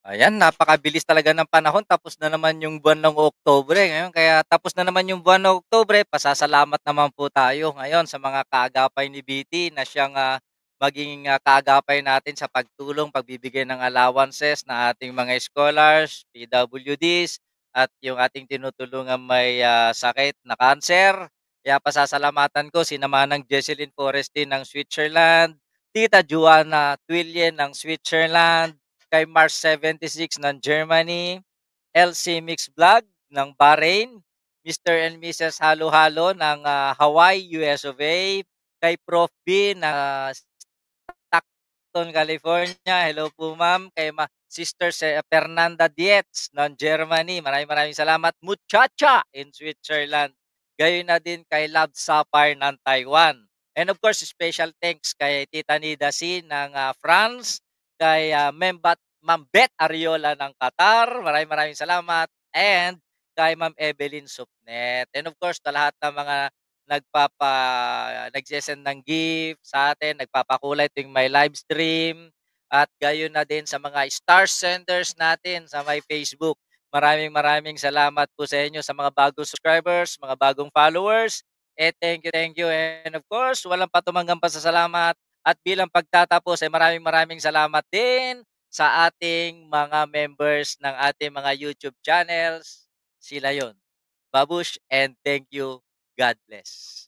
Ayan, napakabilis talaga ng panahon tapos na naman yung buwan ng Oktubre ngayon kaya tapos na naman yung buwan ng Oktubre, pasasalamat naman po tayo ngayon sa mga kaagapay ni BT na siyang, maging, kaagapay natin sa pagtulong, pagbibigay ng allowances na ating mga scholars, PWDs at yung ating tinutulungang may, sakit na cancer. Kaya pasasalamatan ko sina Manang Jesseline Forestin ng Switzerland, Tita Juana Twillen ng Switzerland, kay Mars76 ng Germany, LC Mix Vlog ng Bahrain, Mr. and Mrs. Halo-Halo ng, Hawaii, US of A, kay Prof. B ng, Stockton, California. Hello po ma'am. Kay Sister Fernanda Dietz ng Germany. Maraming maraming salamat. Muchacha in Switzerland. Gayon na din kay Love Sapphire ng Taiwan. And of course, special thanks kay Tita Nida C ng France, kay Ma'am Beth Ariola ng Qatar. Maraming maraming salamat. And kay Ma'am Evelyn Supnet. And of course, sa lahat ng mga nagse-send ng gift sa atin, nagpapakulay tuwing may live stream, at gayon na din sa mga star senders natin sa my Facebook. Maraming maraming salamat po sa inyo sa mga bagong subscribers, mga bagong followers. Thank you. And of course, walang patumanggang pasasalamat. At bilang pagtatapos, maraming maraming salamat din sa ating mga members ng ating mga YouTube channels. Sila yon. Babush and thank you. God bless.